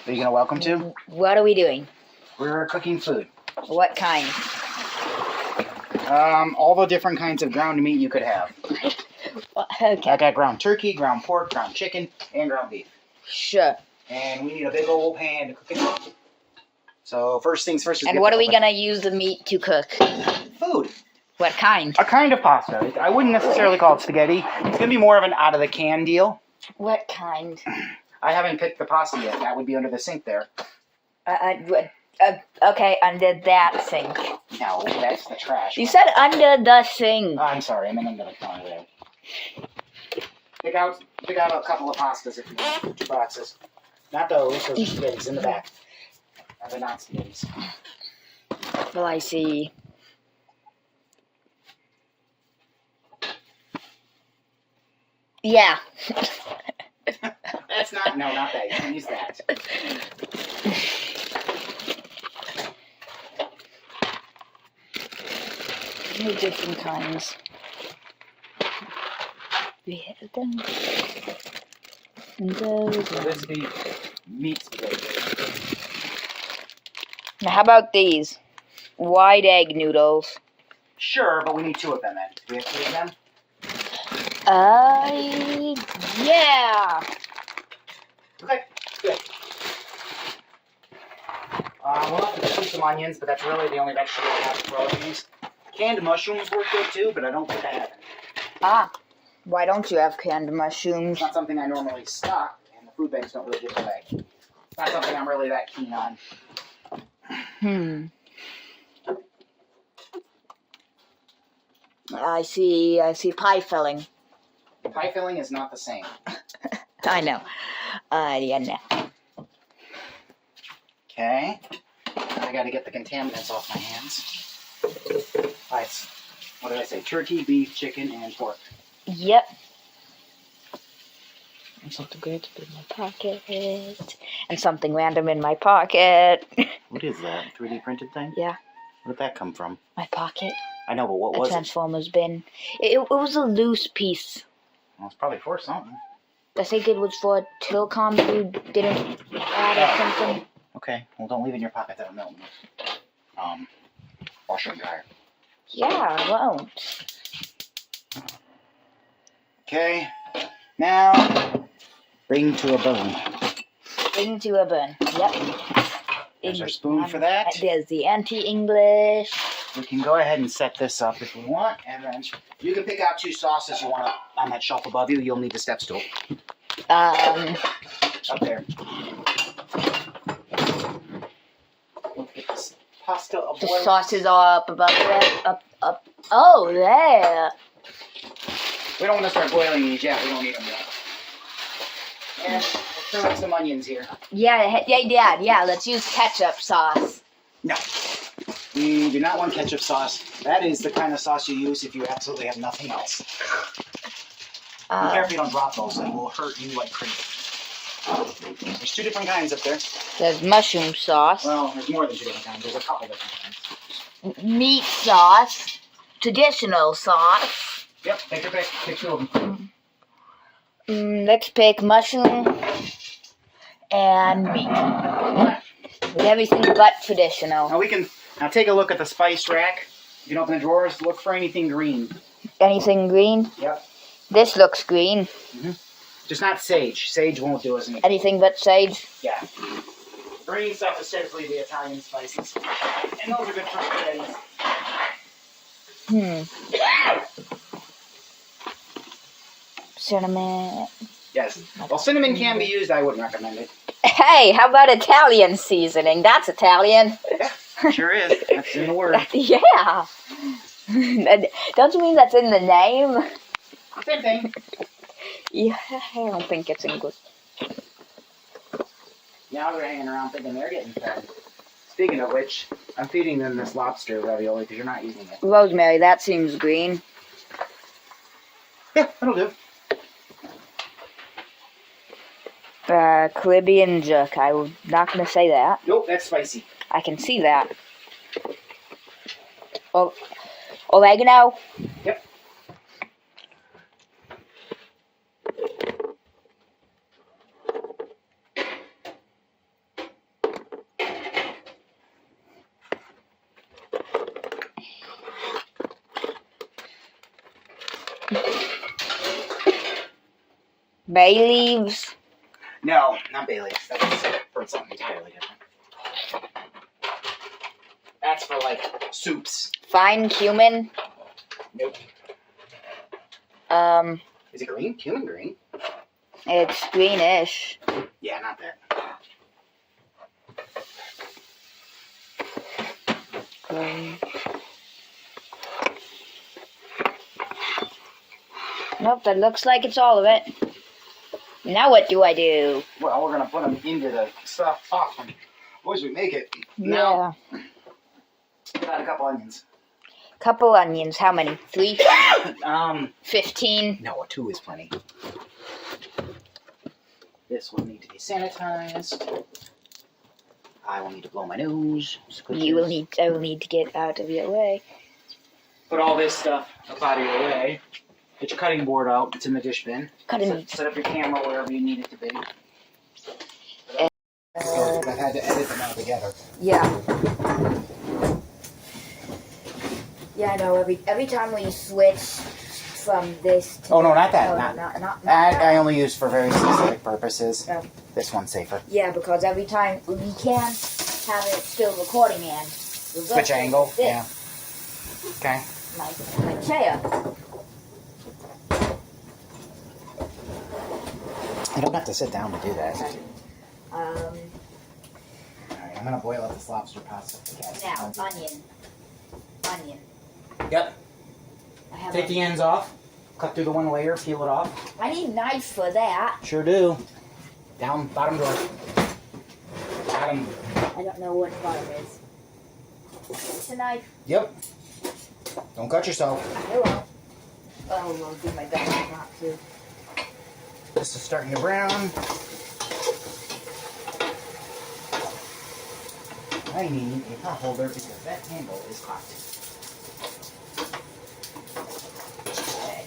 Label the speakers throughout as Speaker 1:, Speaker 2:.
Speaker 1: Are you gonna welcome to?
Speaker 2: What are we doing?
Speaker 1: We're cooking food.
Speaker 2: What kind?
Speaker 1: All the different kinds of ground meat you could have.
Speaker 2: Okay.
Speaker 1: I got ground turkey, ground pork, ground chicken, and ground beef.
Speaker 2: Sure.
Speaker 1: And we need a big old pan to cook it in. So first things first.
Speaker 2: And what are we gonna use the meat to cook?
Speaker 1: Food.
Speaker 2: What kind?
Speaker 1: A kind of pasta. I wouldn't necessarily call it spaghetti. It's gonna be more of an out of the can deal.
Speaker 2: What kind?
Speaker 1: I haven't picked the pasta yet. That would be under the sink there.
Speaker 2: Okay, under that sink.
Speaker 1: No, that's the trash.
Speaker 2: You said under the sink.
Speaker 1: I'm sorry, I meant under the counter there. Pick out a couple of pastas if you want. 2 boxes. Not those are spaghettis in the back. They're not spaghettis.
Speaker 2: Well, I see. Yeah.
Speaker 1: That's not that. You can use that.
Speaker 2: No different kinds. We have them. And those.
Speaker 1: So this would be meat spaghetti.
Speaker 2: Now, how about these? White egg noodles.
Speaker 1: Sure, but we need 2 of them then. Do we have 3 of them?
Speaker 2: Yeah.
Speaker 1: Okay, good. We'll have to shoot some onions, but that's really the only vegetable I have to throw in these. Canned mushrooms work good too, but I don't think I have any.
Speaker 2: Ah, why don't you have canned mushrooms?
Speaker 1: It's not something I normally stock, and the food banks don't really give away. It's not something I'm really that keen on.
Speaker 2: I see pie filling.
Speaker 1: Pie filling is not the same.
Speaker 2: I know. Yeah, no.
Speaker 1: Okay. I gotta get the contaminants off my hands. Alright, what did I say? Turkey, beef, chicken, and pork.
Speaker 2: Yep. And something great in my pocket. And something random in my pocket.
Speaker 1: What is that? 3D printed thing?
Speaker 2: Yeah.
Speaker 1: Where did that come from?
Speaker 2: My pocket.
Speaker 1: I know, but what
Speaker 2: A
Speaker 1: was it?
Speaker 2: Transformers bin. It was a loose piece.
Speaker 1: Well, it's probably for something.
Speaker 2: I think it was for Tilcom if you didn't add or something.
Speaker 1: Okay, well don't leave it in your pocket, that'll melt. Washer and dryer.
Speaker 2: Yeah, I won't.
Speaker 1: Okay, now bring to a burn.
Speaker 2: Bring to a burn. Yep.
Speaker 1: There's our spoon for that.
Speaker 2: There's the anti-English.
Speaker 1: We can go ahead and set this up if we want, and then you can pick out 2 sauces you want on that shelf above you. You'll need the step stool. Up there. Let's get this pasta up.
Speaker 2: The sauces are up above there. Up. Oh, there.
Speaker 1: We don't want to start boiling these yet. We don't need them yet. And let's throw in some onions here.
Speaker 2: Yeah. Let's use ketchup sauce.
Speaker 1: No. We do not want ketchup sauce. That is the kind of sauce you use if you absolutely have nothing else. Be careful you don't drop those. They will hurt you like crazy. There's 2 different kinds up there.
Speaker 2: There's mushroom sauce.
Speaker 1: Well, there's more than 2 different kinds. There's a couple different kinds.
Speaker 2: Meat sauce. Traditional sauce.
Speaker 1: Yep, take your pick. Pick 2 of them.
Speaker 2: Let's pick mushroom and meat. With everything but traditional.
Speaker 1: Now we can take a look at the spice rack. You can open the drawers. Look for anything green.
Speaker 2: Anything green?
Speaker 1: Yep.
Speaker 2: This looks green.
Speaker 1: Just not sage. Sage won't do us anything.
Speaker 2: Anything but sage?
Speaker 1: Yeah. Green stuff is typically the Italian spices. And those are good for spaghetti.
Speaker 2: Cinnamon.
Speaker 1: Yes. Well, cinnamon can be used. I wouldn't recommend it.
Speaker 2: Hey, how about Italian seasoning? That's Italian.
Speaker 1: Yeah, sure is. That's in the word.
Speaker 2: Yeah. Don't you mean that's in the name?
Speaker 1: Same thing.
Speaker 2: Yeah, I don't think it's in good.
Speaker 1: Now they're hanging around thinking they're getting fed. Speaking of which, I'm feeding them this lobster ravioli because you're not using it.
Speaker 2: Rosemary, that seems green.
Speaker 1: Yeah, that'll do.
Speaker 2: Caribbean jerk. I'm not going to say that.
Speaker 1: Nope, that's spicy.
Speaker 2: I can see that. Oh, oregano?
Speaker 1: Yep.
Speaker 2: Bay leaves?
Speaker 1: No, not bay leaves. That's for something entirely different. That's for like soups.
Speaker 2: Fine cumin?
Speaker 1: Nope. Is it green? Cumin green?
Speaker 2: It's greenish.
Speaker 1: Yeah, not that.
Speaker 2: Nope, that looks like it's all of it. Now what do I do?
Speaker 1: Well, we're gonna put them into the stuff sauce and boys, we make it.
Speaker 2: Yeah.
Speaker 1: Now, got a couple onions.
Speaker 2: Couple onions. How many? 3? 15?
Speaker 1: No, 2 is plenty. This will need to be sanitized. I will need to blow my nose.
Speaker 2: I will need to get out of your way.
Speaker 1: Put all this stuff up out of your way. Get your cutting board out. It's in the dish bin. Set up your camera wherever you need it to be. I've had to edit them all together.
Speaker 2: Yeah. Yeah, I know. Every time we switch from this to...
Speaker 1: Oh, no, not that.
Speaker 2: No,
Speaker 1: not
Speaker 2: not
Speaker 1: that.
Speaker 2: that.
Speaker 1: I only use for very specific purposes.
Speaker 2: Oh.
Speaker 1: This one's safer.
Speaker 2: Yeah, because every time we can't have it still recording and...
Speaker 1: Switch angle.
Speaker 2: This.
Speaker 1: Yeah. Okay.
Speaker 2: My chair.
Speaker 1: I don't have to sit down to do that.
Speaker 2: Um,
Speaker 1: Alright, I'm gonna boil up this lobster pasta.
Speaker 2: now, onion. Onion.
Speaker 1: Yep.
Speaker 2: I have
Speaker 1: Take the ends off. Cut through the one layer, peel it off.
Speaker 2: I need a knife for that.
Speaker 1: Sure do. Down, bottom drawer. Bottom.
Speaker 2: I don't know what bottom is. It's a knife.
Speaker 1: Yep. Don't cut yourself.
Speaker 2: I will. Oh, I'll do my best not to.
Speaker 1: This is starting to brown. I need a pot holder because that handle is hot.
Speaker 2: Okay.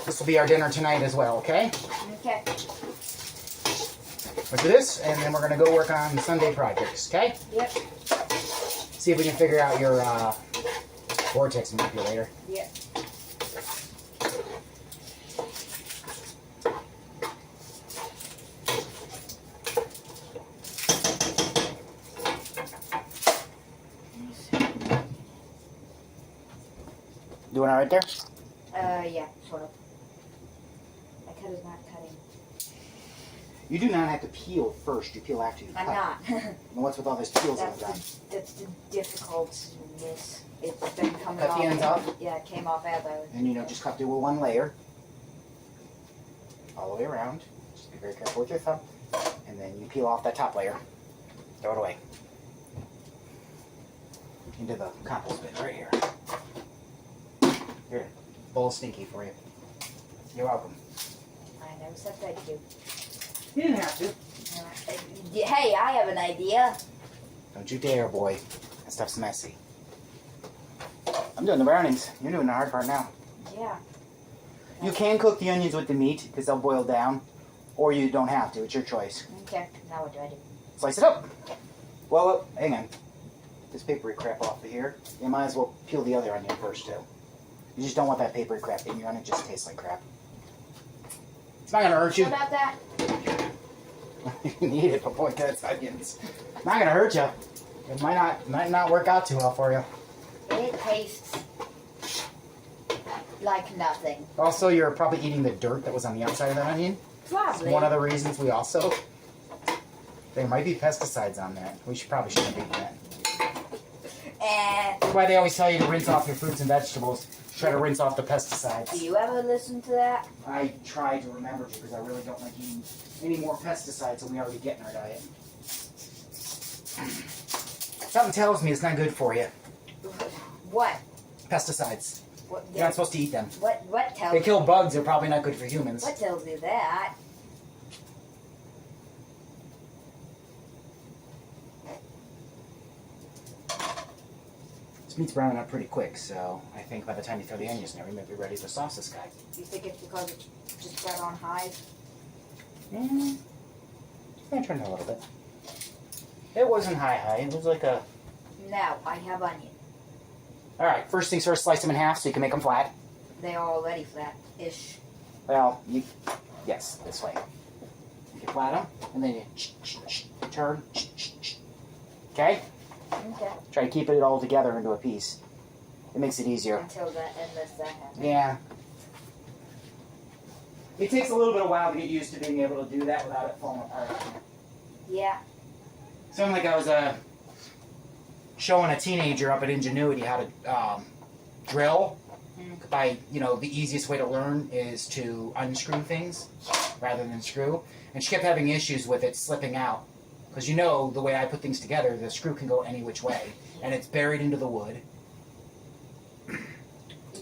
Speaker 1: This will be our dinner tonight as well, okay?
Speaker 2: Okay.
Speaker 1: We'll do this, and then we're going to go work on Sunday projects, okay?
Speaker 2: Yep.
Speaker 1: See if we can figure out your vortex manipulator.
Speaker 2: Yep.
Speaker 1: Doing all right there?
Speaker 2: Yeah, sort of. My cut is not cutting.
Speaker 1: You do not have to peel first. You peel after you cut.
Speaker 2: I'm not.
Speaker 1: And what's with all this peels on the
Speaker 2: That's the difficultness. It's been coming
Speaker 1: Cut
Speaker 2: off.
Speaker 1: the ends off?
Speaker 2: Yeah, it came off as I was.
Speaker 1: And just cut through with one layer. All the way around. Just be very careful with your thumb. And then you peel off that top layer. Throw it away. Into the compost bin right here. Here. Bowl of stinky for you. You're welcome.
Speaker 2: I never said thank you.
Speaker 1: You didn't have to.
Speaker 2: Hey, I have an idea.
Speaker 1: Don't you dare, boy. That stuff's messy. I'm doing the brownings. You're doing the hard part now.
Speaker 2: Yeah.
Speaker 1: You can cook the onions with the meat because they'll boil down. Or you don't have to. It's your choice.
Speaker 2: Okay, now what do I do?
Speaker 1: Slice it up. Well, hang on. This papery crap off of here. You might as well peel the other onion first, too. You just don't want that papery crap in your onion. It just tastes like crap. It's not going to hurt you.
Speaker 2: What about that?
Speaker 1: You need it, but boy, that's onions. It's not going to hurt you. It might not work out too well for you.
Speaker 2: It tastes like nothing.
Speaker 1: Also, you're probably eating the dirt that was on the outside of that onion.
Speaker 2: Probably.
Speaker 1: It's one of the reasons we also... There might be pesticides on that. We probably shouldn't have eaten that. That's why they always tell you to rinse off your fruits and vegetables. Try to rinse off the pesticides.
Speaker 2: Do you ever listen to that?
Speaker 1: I try to remember to because I really don't like eating any more pesticides than we already get in our diet. Something tells me it's not good for you.
Speaker 2: What?
Speaker 1: Pesticides.
Speaker 2: What?
Speaker 1: You're not supposed to eat them.
Speaker 2: What tells?
Speaker 1: They kill bugs. They're probably not good for humans.
Speaker 2: What tells you that?
Speaker 1: This meat's browning up pretty quick, so I think by the time you throw the onions in there, we might be ready to sauce this guy.
Speaker 2: You think it's because it's just got on high?
Speaker 1: It's gonna turn a little bit. It wasn't high. It was like a...
Speaker 2: No, I have onion.
Speaker 1: Alright, first things first, slice them in half so you can make them flat.
Speaker 2: They are already flat-ish.
Speaker 1: Well, yes, this way. You flat them, and then you turn. Okay?
Speaker 2: Okay.
Speaker 1: Try to keep it all together into a piece. It makes it easier.
Speaker 2: Until the end of the second.
Speaker 1: Yeah. It takes a little bit of while to get used to being able to do that without it falling apart.
Speaker 2: Yeah.
Speaker 1: Something like I was showing a teenager up at Ingenuity how to drill. By, the easiest way to learn is to unscrew things rather than screw. And she kept having issues with it slipping out. Because the way I put things together, the screw can go any which way. And it's buried into the wood.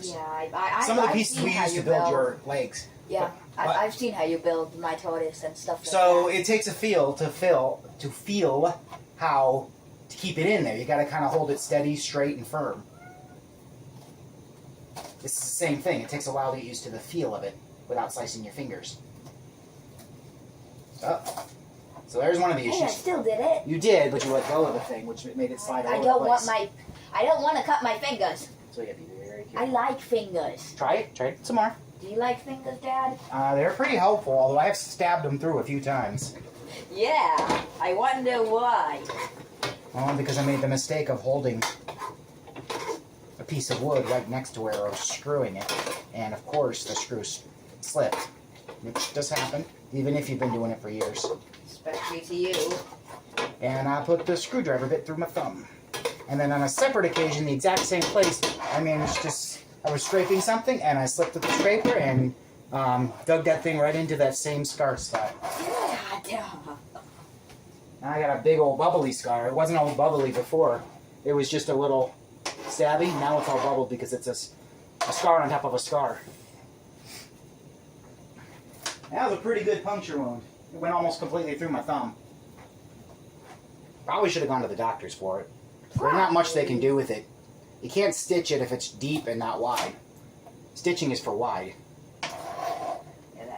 Speaker 2: Yeah,
Speaker 1: Some of the pieces we use to build your legs.
Speaker 2: Yeah, I've seen how you build my tortoise and stuff like
Speaker 1: So
Speaker 2: that.
Speaker 1: it takes a feel to feel how to keep it in there. You got to kind of hold it steady, straight, and firm. It's the same thing. It takes a while to get used to the feel of it without slicing your fingers. Oh. So there's one of the issues.
Speaker 2: Hey, I still did it.
Speaker 1: You did, but you let go of the thing, which made it slide all
Speaker 2: I
Speaker 1: over
Speaker 2: don't
Speaker 1: the place.
Speaker 2: I don't want to cut my fingers.
Speaker 1: So you have to be very
Speaker 2: I
Speaker 1: careful.
Speaker 2: like fingers.
Speaker 1: Try it some more.
Speaker 2: Do you like fingers, Dad?
Speaker 1: They're pretty helpful, although I have stabbed them through a few times.
Speaker 2: Yeah, I wonder why.
Speaker 1: Well, because I made the mistake of holding a piece of wood right next to where I was screwing it. And of course, the screw slipped, which does happen, even if you've been doing it for years.
Speaker 2: Especially to you.
Speaker 1: And I put the screwdriver bit through my thumb. And then on a separate occasion, the exact same place, I was scraping something, and I slipped with the scraper and dug that thing right into that same scar spot.
Speaker 2: Yeah.
Speaker 1: Now I got a big old bubbly scar. It wasn't all bubbly before. It was just a little stabby. Now it's all bubbled because it's a scar on top of a scar. That was a pretty good puncture wound. It went almost completely through my thumb. Probably should have gone to the doctors for it. There's not much they can do with it. You can't stitch it if it's deep and not wide. Stitching is for wide.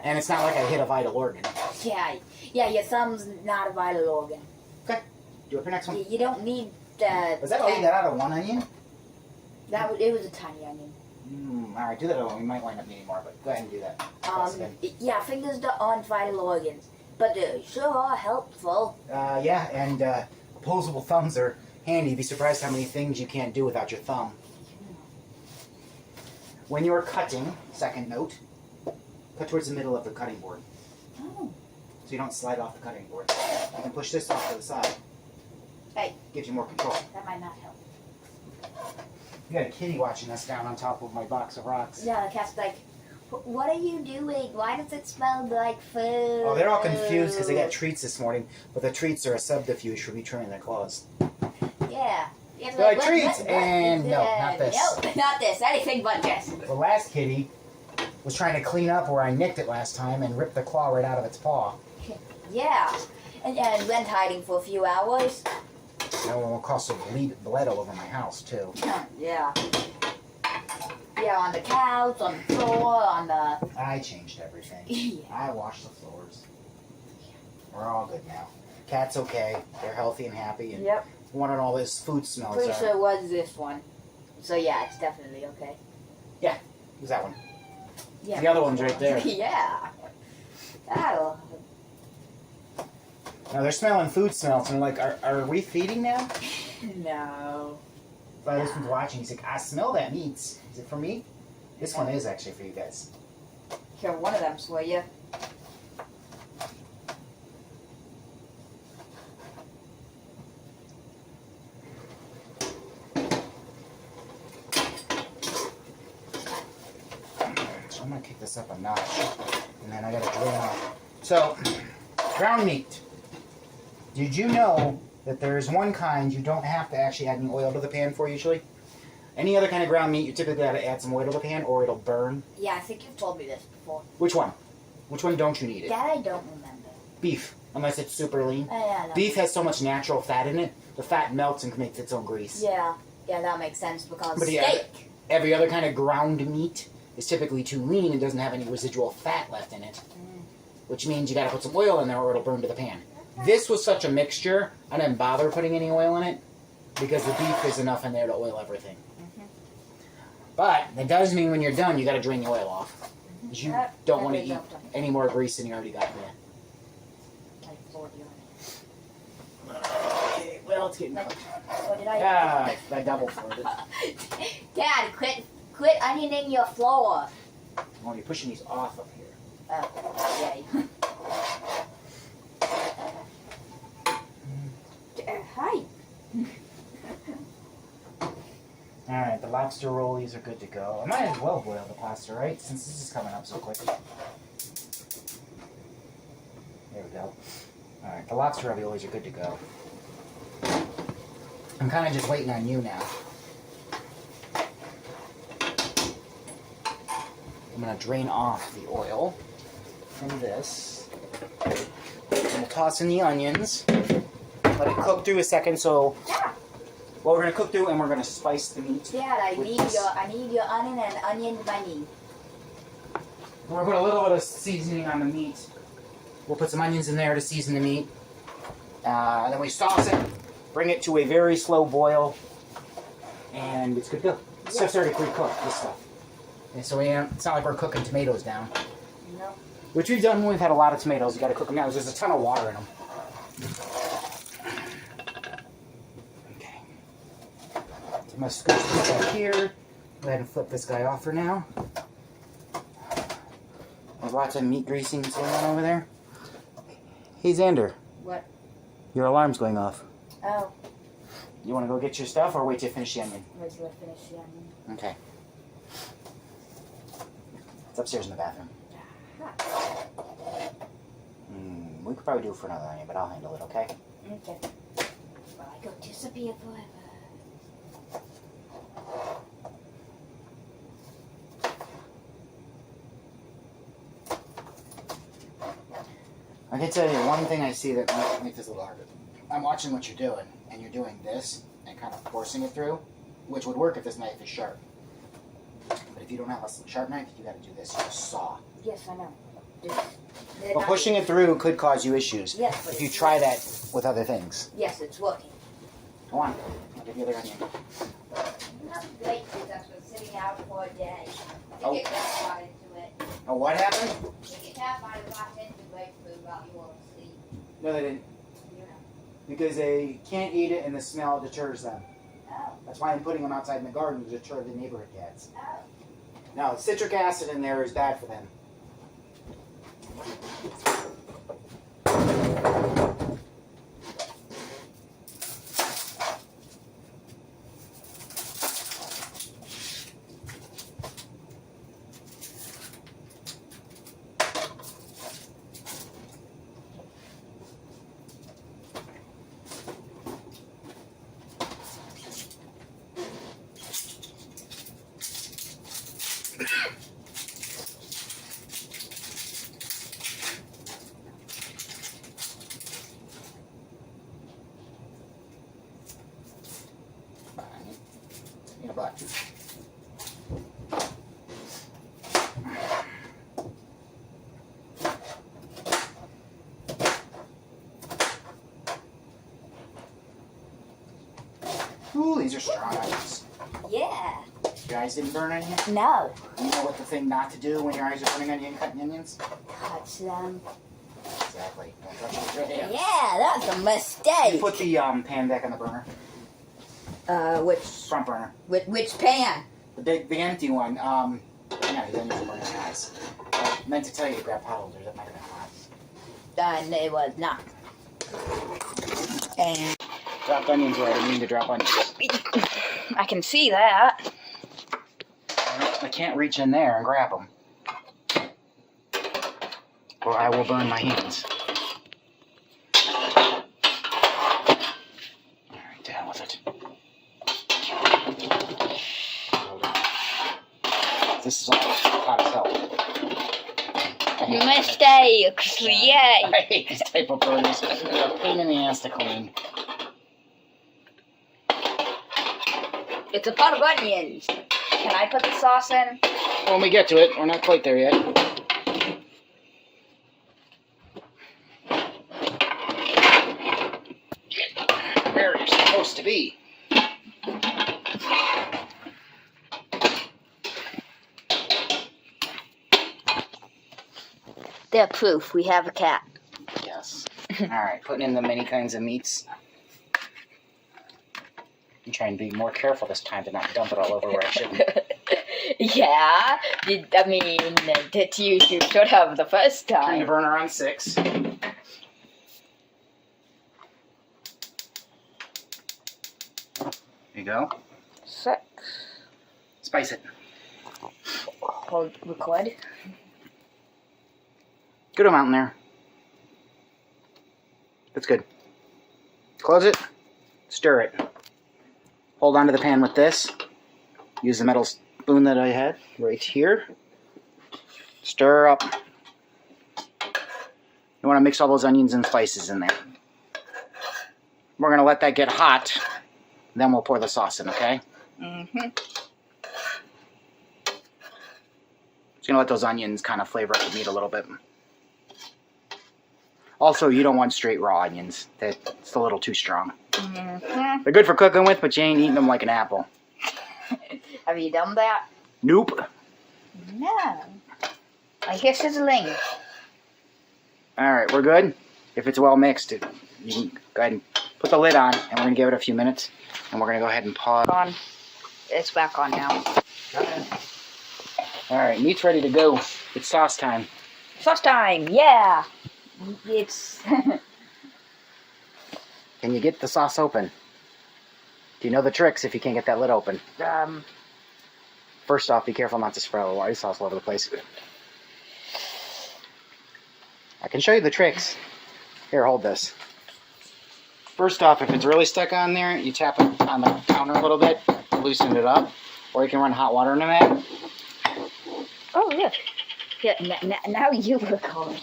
Speaker 1: And it's not like I hit a vital organ.
Speaker 2: Yeah, your thumb's not a vital organ.
Speaker 1: Okay, do it for next one.
Speaker 2: You don't need the...
Speaker 1: Was that all you got out of one onion?
Speaker 2: It was a tiny onion.
Speaker 1: Alright, do that other one. We might wind up needing more, but go ahead and do that.
Speaker 2: Yeah, fingers aren't vital organs, but they sure are helpful.
Speaker 1: Yeah, and opposable thumbs are handy. You'd be surprised how many things you can't do without your thumb. When you're cutting, second note, cut towards the middle of the cutting board.
Speaker 2: Oh.
Speaker 1: So you don't slide off the cutting board. You can push this off to the side.
Speaker 2: Hey.
Speaker 1: Gives you more control.
Speaker 2: That might not help.
Speaker 1: You got a kitty watching us down on top of my box of rocks.
Speaker 2: Yeah, the cat's like, what are you doing? Why does it smell like food?
Speaker 1: Oh, they're all confused because they got treats this morning, but the treats are a subterfuge for me turning their claws.
Speaker 2: Yeah.
Speaker 1: They're like treats, and no, not this.
Speaker 2: Nope, not this. Anything but this.
Speaker 1: The last kitty was trying to clean up where I nicked it last time and ripped the claw right out of its paw.
Speaker 2: Yeah. And went hiding for a few hours.
Speaker 1: That will cost some bled all over my house, too.
Speaker 2: Yeah. Yeah, on the couch, on the floor, on the...
Speaker 1: I changed everything.
Speaker 2: Yeah.
Speaker 1: I washed the floors. We're all good now. Cat's okay. They're healthy and happy. And
Speaker 2: Yep.
Speaker 1: wanting all this food smells.
Speaker 2: Pretty sure it was this one. So yeah, it's definitely okay.
Speaker 1: Yeah, who's that one?
Speaker 2: Yeah.
Speaker 1: The other one's right there.
Speaker 2: Yeah. That'll...
Speaker 1: Now they're smelling food smells, and I'm like, are we feeding now?
Speaker 2: No.
Speaker 1: But this one's watching. He's like, I smell that meat. Is it for me? This one is actually for you guys.
Speaker 2: Here, one of them's for you.
Speaker 1: So I'm gonna kick this up a notch, and then I gotta drain off. So, ground meat. Did you know that there is one kind you don't have to actually add any oil to the pan for usually? Any other kind of ground meat, you typically have to add some oil to the pan or it'll burn.
Speaker 2: Yeah, I think you've told me this before.
Speaker 1: Which one? Which one don't you need it?
Speaker 2: That I don't remember.
Speaker 1: Beef, unless it's super lean.
Speaker 2: Yeah,
Speaker 1: Beef has so much natural fat in it, the fat melts and makes its own grease.
Speaker 2: Yeah, that makes sense because
Speaker 1: But yeah,
Speaker 2: steak.
Speaker 1: every other kind of ground meat is typically too lean and doesn't have any residual fat left in it. Which means you gotta put some oil in there or it'll burn to the pan. This was such a mixture, I didn't bother putting any oil in it because the beef is enough in there to oil everything. But that does mean when you're done, you got to drain the oil off. 'Cause you don't want to eat any more grease than you already got there. Okay, well, it's getting cooked.
Speaker 3: What did I?
Speaker 1: Yeah, I double floored it.
Speaker 3: Dad, quit onioning your flour.
Speaker 1: Oh, you're pushing these off up here.
Speaker 3: Oh, okay. Hi.
Speaker 1: Alright, the lobster rollies are good to go. I might as well boil the pasta, right? Since this is coming up so quick. There we go. Alright, the lobster raviolis are good to go. I'm kind of just waiting on you now. I'm going to drain off the oil from this. And we'll toss in the onions. Let it cook through a second, so... Well, we're gonna cook through, and we're gonna spice the meat.
Speaker 3: Dad, I need your onion and onion money.
Speaker 1: We're gonna put a little bit of seasoning on the meat. We'll put some onions in there to season the meat. And then we sauce it, bring it to a very slow boil, and it's good to go. This stuff's already pre-cooked, this stuff. And so it's not like we're cooking tomatoes down.
Speaker 3: No.
Speaker 1: Which we've done when we've had a lot of tomatoes. You gotta cook them down. There's a ton of water in them. I'm going to scoop this up here. Go ahead and flip this guy off for now. There's lots of meat greasing going on over there. Hey, Xander.
Speaker 3: What?
Speaker 1: Your alarm's going off.
Speaker 3: Oh.
Speaker 1: You want to go get your stuff or wait till you finish the onion?
Speaker 3: Wait till I finish the onion.
Speaker 1: Okay. It's upstairs in the bathroom. We could probably do it for another onion, but I'll handle it, okay?
Speaker 3: Okay. Well, I go disappear forever.
Speaker 1: I can tell you one thing I see that might make this a little harder. I'm watching what you're doing, and you're doing this and kind of forcing it through, which would work if this knife is sharp. But if you don't have a sharp knife, you got to do this. You just saw.
Speaker 3: Yes, I know.
Speaker 1: But pushing it through could cause you issues.
Speaker 3: Yes, but
Speaker 1: if you try that with other things.
Speaker 3: Yes, it's working.
Speaker 1: Go on. I'll give you the other onion.
Speaker 3: Not great because that's been sitting out for a day.
Speaker 1: Oh.
Speaker 3: Get cat bite into it.
Speaker 1: Oh, what happened?
Speaker 3: Get cat bite got into grapefruit while you were asleep.
Speaker 1: No, they didn't.
Speaker 3: You know.
Speaker 1: Because they can't eat it and the smell deters them.
Speaker 3: Oh.
Speaker 1: That's why I'm putting them outside in the garden to deter the neighborhood cats.
Speaker 3: Oh.
Speaker 1: Now, citric acid in there is bad for them. But ooh, these are strong onions.
Speaker 3: Yeah.
Speaker 1: Your eyes didn't burn on you?
Speaker 3: No.
Speaker 1: You know what the thing not to do when your eyes are burning on you and cutting onions?
Speaker 3: Touch them.
Speaker 1: Exactly. Don't touch it with your hands.
Speaker 3: Yeah, that's a
Speaker 1: You
Speaker 3: mistake.
Speaker 1: put the pan back on the burner.
Speaker 3: Which
Speaker 1: Front burner.
Speaker 3: which pan?
Speaker 1: The empty one. Yeah, the onions are burning your eyes. I meant to tell you to grab pot holders. That might have been hot.
Speaker 3: It was not. And
Speaker 1: Dropped onions where I didn't mean to drop onions.
Speaker 2: I can see that.
Speaker 1: I can't reach in there and grab them. Or I will burn my hands. Alright, down with it. This is all hot as hell.
Speaker 2: Mistakes, yay!
Speaker 1: I hate this type of burners. They're a pain in the ass to clean.
Speaker 2: It's a pot of onions. Can I put the sauce in?
Speaker 1: When we get to it, we're not quite there yet. Where you're supposed to be.
Speaker 2: They're proof. We have a cat.
Speaker 1: Yes. Alright, putting in the many kinds of meats. I'm trying to be more careful this time to not dump it all over where I shouldn't.
Speaker 2: Yeah. I mean, that you should have the first
Speaker 1: Turn the
Speaker 2: time.
Speaker 1: burner on 6. There you go.
Speaker 2: 6.
Speaker 1: Spice it.
Speaker 2: Hold record.
Speaker 1: Good amount in there. That's good. Close it. Stir it. Hold onto the pan with this. Use the metal spoon that I had right here. Stir up. You want to mix all those onions and spices in there. We're going to let that get hot. Then we'll pour the sauce in, okay?
Speaker 2: Mm-hmm.
Speaker 1: Just going to let those onions kind of flavor up the meat a little bit. Also, you don't want straight raw onions. It's a little too strong.
Speaker 2: Mm-hmm.
Speaker 1: They're good for cooking with, but you ain't eating them like an apple.
Speaker 2: Have you done that?
Speaker 1: Nope.
Speaker 2: No. I hear sizzling.
Speaker 1: Alright, we're good. If it's well mixed, you can go ahead and put the lid on, and we're going to give it a few minutes. And we're going to go ahead and pause.
Speaker 2: On. It's back on now.
Speaker 1: Alright, meat's ready to go. It's sauce time.
Speaker 2: Sauce time. Yeah. It's.
Speaker 1: Can you get the sauce open? Do you know the tricks if you can't get that lid open? First off, be careful not to spread the white sauce all over the place. I can show you the tricks. Here, hold this. First off, if it's really stuck on there, you tap it on the counter a little bit, loosen it up, or you can run hot water in it.
Speaker 2: Oh yeah. Yeah. Now you record.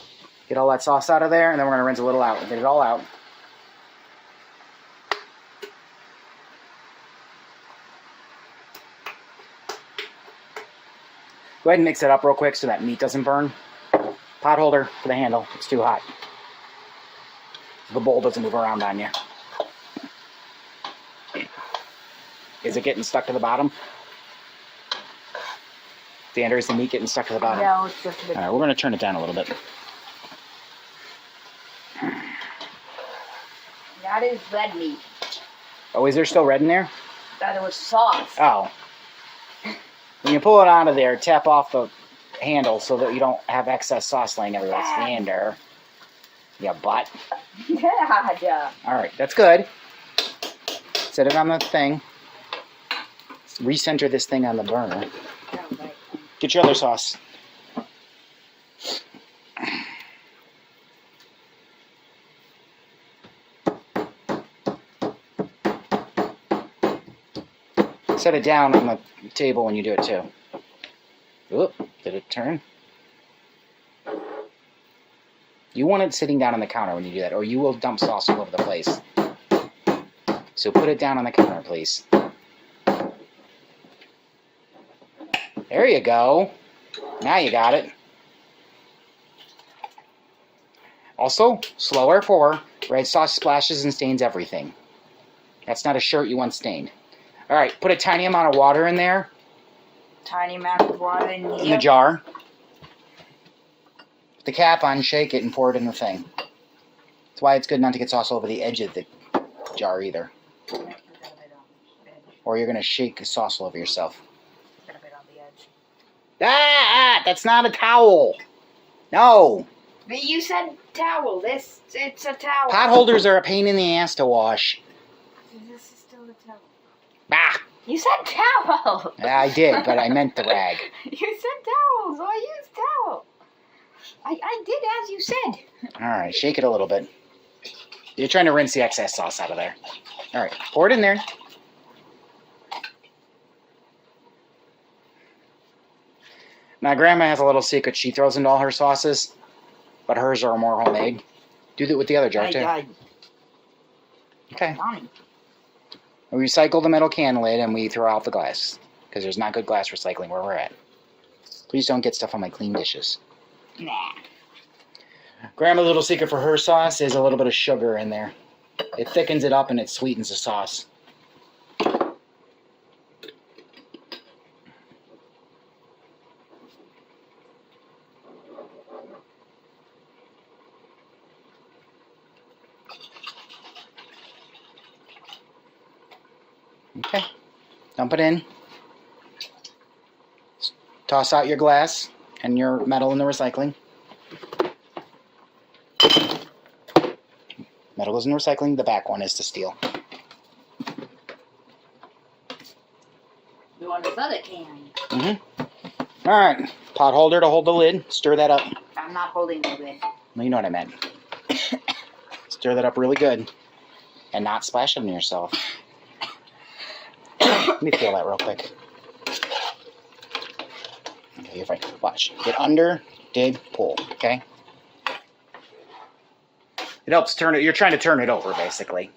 Speaker 1: Get all that sauce out of there, and then we're going to rinse a little out. Get it all out. Go ahead and mix it up real quick so that meat doesn't burn. Pot holder for the handle. It's too hot. So the bowl doesn't move around on you. Is it getting stuck to the bottom? Xander, is the meat getting stuck to the bottom?
Speaker 2: No, it's just a bit.
Speaker 1: Alright, we're going to turn it down a little bit.
Speaker 2: That is red meat.
Speaker 1: Oh, is there still red in there?
Speaker 2: That was sauce.
Speaker 1: Oh. When you pull it out of there, tap off the handle so that you don't have excess sauce laying everywhere. Xander. Yeah, butt.
Speaker 2: Yeah.
Speaker 1: Alright, that's good. Set it on the thing. Recenter this thing on the burner. Get your other sauce. Set it down on the table when you do it too. Oop, did it turn? You want it sitting down on the counter when you do that, or you will dump sauce all over the place. So put it down on the counter, please. There you go. Now you got it. Also, slower pour. Red sauce splashes and stains everything. That's not a shirt you want stained. Alright, put a tiny amount of water in there.
Speaker 2: Tiny amount of water in here.
Speaker 1: In the jar. Put the cap on, shake it, and pour it in the thing. That's why it's good not to get sauce over the edge of the jar either. Or you're going to shake the sauce all over yourself. Ah, that's not a towel. No.
Speaker 2: But you said towel. It's a towel.
Speaker 1: Pot holders are a pain in the ass to wash.
Speaker 2: This is still a towel.
Speaker 1: Ah,
Speaker 2: You said towel.
Speaker 1: I did, but I meant the rag.
Speaker 2: You said towel, so I used towel. I did as you said.
Speaker 1: Alright, shake it a little bit. You're trying to rinse the excess sauce out of there. Alright, pour it in there. Now, Grandma has a little secret she throws into all her sauces, but hers are more homemade. Do that with the other jar, too. Okay. We recycle the metal can lid and we throw out the glass, because there's not good glass recycling where we're at. Please don't get stuff on my clean dishes.
Speaker 2: Nah.
Speaker 1: Grandma's little secret for her sauce is a little bit of sugar in there. It thickens it up and it sweetens the sauce. Okay. Dump it in. Toss out your glass and your metal in the recycling. Metal goes in the recycling. The back one is to steel.
Speaker 3: You want this other can?
Speaker 1: Mm-hmm. All right. Pot holder to hold the lid. Stir that up.
Speaker 3: I'm not holding the lid.
Speaker 1: Well, you know what I meant. Stir that up really good. And not splash it on yourself. Let me feel that real quick. Okay, you're fine. Watch. Get under, dig, pull. Okay? It helps turn it. You're trying to turn it over, basically.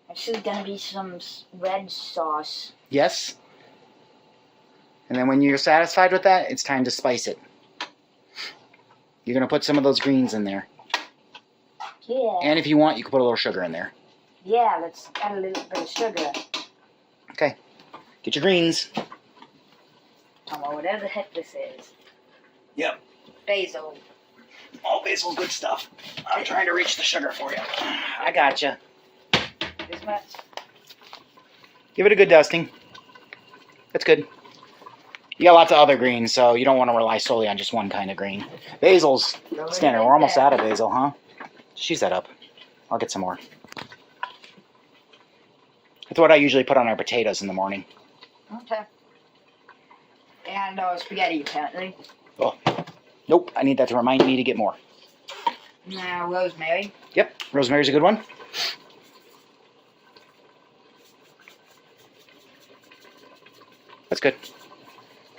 Speaker 2: This is gonna be some red sauce.
Speaker 1: Yes? And then when you're satisfied with that, it's time to spice it. You're going to put some of those greens in there.
Speaker 2: Yeah.
Speaker 1: And if you want, you can put a little sugar in there.
Speaker 2: Yeah, let's add a little bit of sugar.
Speaker 1: Okay. Get your greens.
Speaker 2: Or whatever the heck this is.
Speaker 1: Yep.
Speaker 2: Basil.
Speaker 1: Oh, basil's good stuff. I'm trying to reach the sugar for you. I gotcha.
Speaker 2: This much.
Speaker 1: Give it a good dusting. That's good. You got lots of other greens, so you don't want to rely solely on just one kind of green. Basil's standard. We're almost out of basil, huh? She's that up. I'll get some more. That's what I usually put on our potatoes in the morning.
Speaker 2: Okay. And spaghetti, apparently.
Speaker 1: Oh, nope. I need that to remind me to get more.
Speaker 2: Now, rosemary.
Speaker 1: Yep, rosemary's a good one. That's good.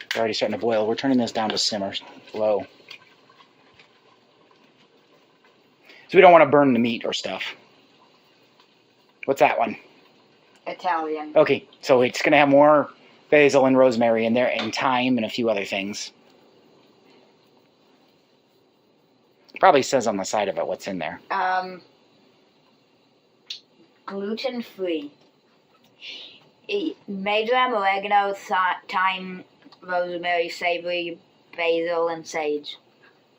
Speaker 1: It's already starting to boil. We're turning this down to simmer low. So we don't want to burn the meat or stuff. What's that one?
Speaker 2: Italian.
Speaker 1: Okay, so it's going to have more basil and rosemary in there, and thyme and a few other things. Probably says on the side of it what's in there.
Speaker 2: Gluten-free. Marjoram, oregano, thyme, rosemary, savory, basil, and sage.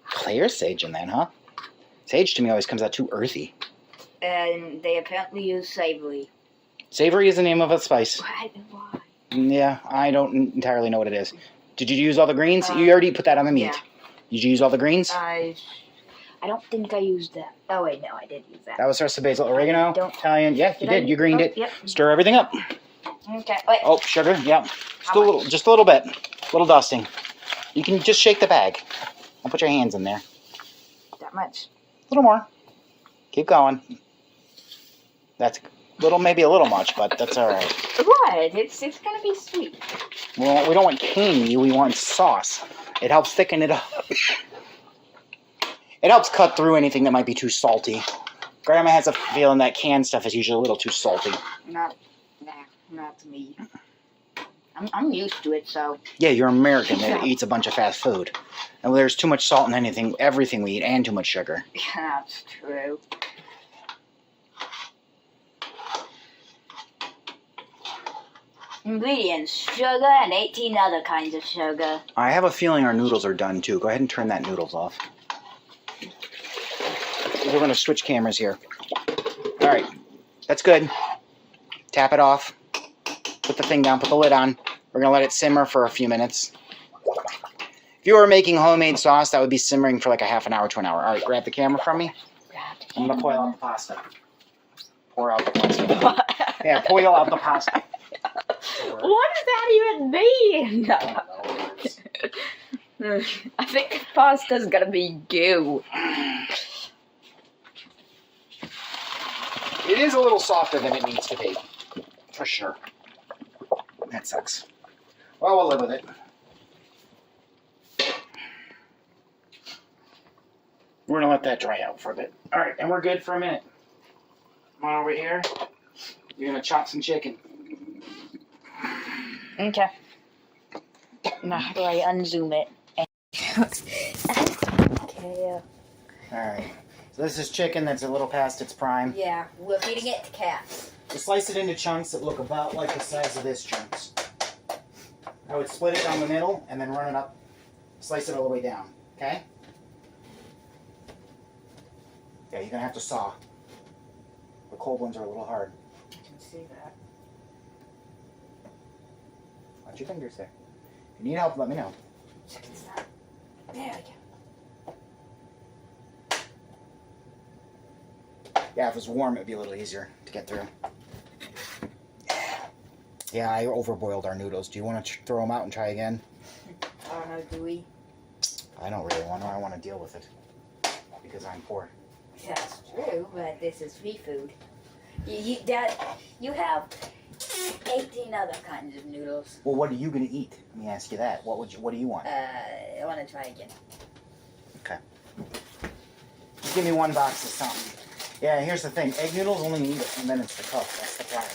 Speaker 1: Clear sage in that, huh? Sage to me always comes out too earthy.
Speaker 2: And they apparently use savory.
Speaker 1: Savory is the name of a spice.
Speaker 2: Why?
Speaker 1: Yeah, I don't entirely know what it is. Did you use all the greens? You already put that on the meat.
Speaker 2: Yeah.
Speaker 1: Did you use all the greens?
Speaker 2: I don't think I used that. Oh wait, no, I did use that.
Speaker 1: That was rest of basil, oregano,
Speaker 2: Don't-
Speaker 1: Italian. Yeah, you
Speaker 2: Did I?
Speaker 1: did. You greened
Speaker 2: Oh,
Speaker 1: it.
Speaker 2: yep.
Speaker 1: Stir everything up.
Speaker 2: Okay, wait.
Speaker 1: Oh, sugar. Yep.
Speaker 2: How
Speaker 1: Just a little bit. A little dusting. You can just shake the bag. Don't put your hands in there.
Speaker 2: That much.
Speaker 1: A little more. Keep going. That's maybe a little much, but that's all right.
Speaker 2: What? It's gonna be sweet.
Speaker 1: Well, we don't want candy. We want sauce. It helps thicken it up. It helps cut through anything that might be too salty. Grandma has a feeling that canned stuff is usually a little too salty.
Speaker 2: Not me. I'm used to it, so.
Speaker 1: Yeah, you're American that eats a bunch of fast food. And there's too much salt in everything we eat, and too much sugar.
Speaker 2: That's true. Ingredients: sugar and 18 other kinds of sugar.
Speaker 1: I have a feeling our noodles are done too. Go ahead and turn that noodles off. We're going to switch cameras here. All right, that's good. Tap it off. Put the thing down, put the lid on. We're going to let it simmer for a few minutes. If you were making homemade sauce, that would be simmering for like a half an hour to an hour. All right, grab the camera from me. I'm going to pour out the pasta. Pour out the pasta. Yeah, pour out the pasta.
Speaker 2: What does that even mean? I think pasta's gonna be goo.
Speaker 1: It is a little softer than it needs to be. For sure. That sucks. Well, we'll live with it. We're going to let that dry out for a bit. All right, and we're good for a minute. Come on over here. You're going to chop some chicken.
Speaker 2: Okay. Now how do I unzoom it? Okay.
Speaker 1: All right. So this is chicken that's a little past its prime.
Speaker 3: Yeah, we're feeding it to cats.
Speaker 1: You slice it into chunks that look about like the size of this chunks. I would split it down the middle and then run it up, slice it all the way down, okay? Yeah, you're gonna have to saw. The cold ones are a little hard.
Speaker 2: see that.
Speaker 1: Watch your fingers there. If you need help, let me know.
Speaker 2: Chicken's not. There we go.
Speaker 1: Yeah, if it was warm, it'd be a little easier to get through. Yeah, I overboiled our noodles. Do you want to throw them out and try again?
Speaker 2: I don't know, do we?
Speaker 1: I don't really want to. I want to deal with it because I'm poor.
Speaker 2: That's true, but this is free food. Dad, you have 18 other kinds of noodles.
Speaker 1: Well, what are you gonna eat? Let me ask you that. What do you want?
Speaker 2: I want to try again.
Speaker 1: Just give me one box of something. Yeah, here's the thing. Egg noodles only need a few minutes to cook. That's the problem.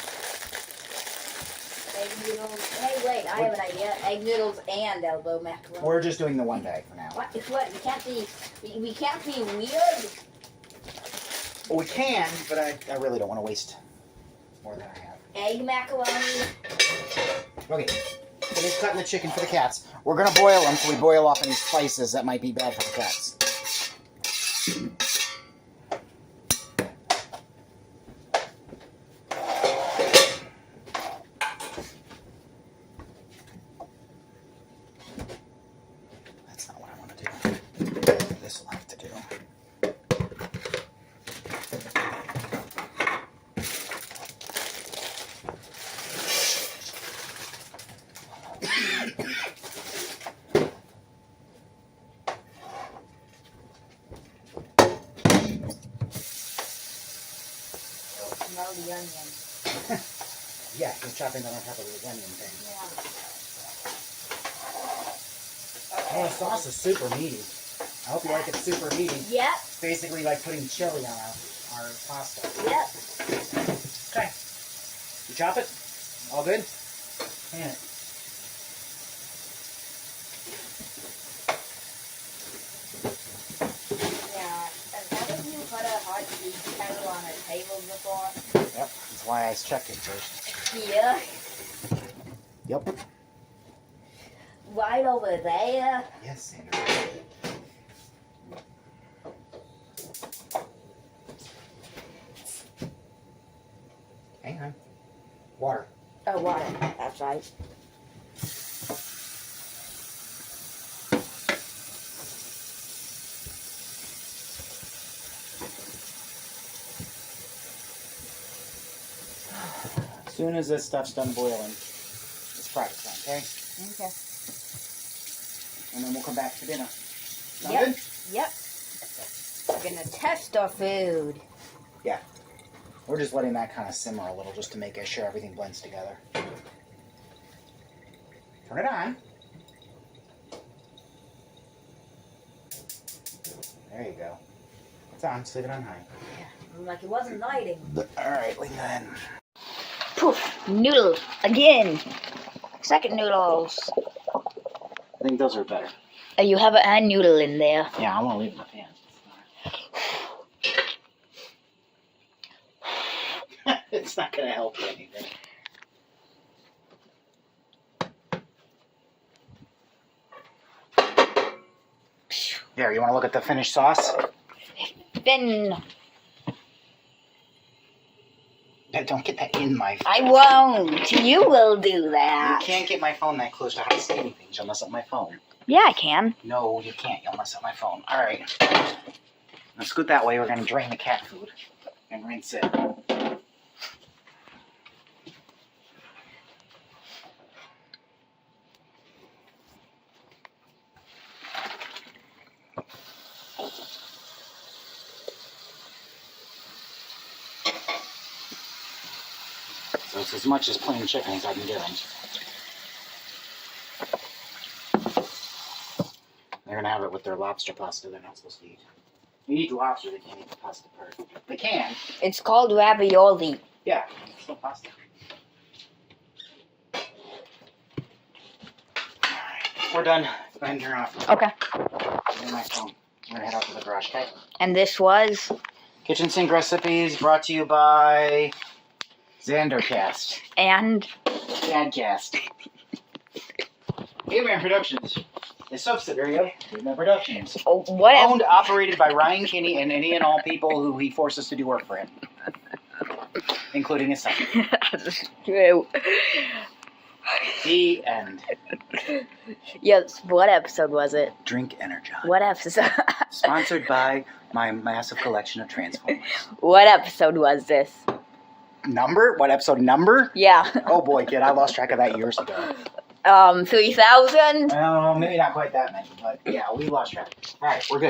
Speaker 2: Egg noodles. Hey, wait, I have an idea. Egg noodles and elbow macaroni.
Speaker 1: We're just doing the one bag for now.
Speaker 2: What? We can't be. We can't be weird.
Speaker 1: Well, we can, but I really don't want to waste more than I have.
Speaker 2: Egg macaroni.
Speaker 1: Okay, finish cutting the chicken for the cats. We're gonna boil them so we boil off any spices that might be bad for the cats. That's not what I want to do. This will have to do.
Speaker 2: Smell the onion.
Speaker 1: Yeah, just chopping that on top of the onion thing.
Speaker 2: Yeah.
Speaker 1: Oh, the sauce is super meaty. I hope you like it super meaty.
Speaker 2: Yep.
Speaker 1: It's basically like putting chili on our pasta.
Speaker 2: Yep.
Speaker 1: Okay. You chop it? All good? Pan it.
Speaker 2: Yeah. Haven't you put a hot tea kettle on a table before?
Speaker 1: Yep. That's why I checked it first.
Speaker 2: Yeah.
Speaker 1: Yep.
Speaker 2: Right over there.
Speaker 1: Yes, Sandra. Hang on. Water.
Speaker 2: Oh, water. That's right.
Speaker 1: As soon as this stuff's done boiling, it's fry it done, okay?
Speaker 2: Okay.
Speaker 1: And then we'll come back for dinner. Sound
Speaker 2: Yep.
Speaker 1: good?
Speaker 2: Yep. We're gonna test our food.
Speaker 1: We're just letting that kind of simmer a little just to make sure everything blends together. Turn it on. There you go. It's on. Just leave it on high.
Speaker 2: Like it wasn't lighting.
Speaker 1: Alright, we can.
Speaker 2: Poof. Noodle. Again. Second noodles.
Speaker 1: I think those are better.
Speaker 2: You have a noodle in there.
Speaker 1: Yeah, I want to leave it in the pan. It's not going to help you anything. There, you want to look at the finished sauce?
Speaker 2: Then
Speaker 1: Don't get that in my...
Speaker 2: I won't. You will do
Speaker 1: You
Speaker 2: that.
Speaker 1: can't get my phone that close to how to see anything. You'll mess up my phone.
Speaker 2: Yeah, I can.
Speaker 1: No, you can't. You'll mess up my phone. All right. Let's scoot that way. We're going to drain the cat food and rinse it. So it's as much as plain chicken as I can get them. They're going to have it with their lobster pasta they're not supposed to eat. You eat lobster, they can't eat the pasta part. They can.
Speaker 2: It's called ravioli.
Speaker 1: Yeah, it's still pasta. Alright, we're done. Go ahead and turn off.
Speaker 2: Okay.
Speaker 1: Give me my phone. I'm going to head out to the garage, okay?
Speaker 2: And this was
Speaker 1: Kitchen Sink Recipes brought to you by Xandercast.
Speaker 2: and
Speaker 1: Dadcast. Abraham Productions. A subsidiary of Abraham Productions.
Speaker 2: whatever.
Speaker 1: Owned, operated by Ryan Kinney and any and all people who he forces to do work for him. including his son.
Speaker 2: That's true.
Speaker 1: The end.
Speaker 2: Yes, what episode was it?
Speaker 1: Drink Energon.
Speaker 2: What episode?
Speaker 1: Sponsored by my massive collection of Transformers.
Speaker 2: What episode was this?
Speaker 1: Number? What episode number?
Speaker 2: Yeah.
Speaker 1: Oh boy, kid, I lost track of that years ago.
Speaker 2: 3000?
Speaker 1: Maybe not quite that many, but yeah, we lost track. All right, we're good.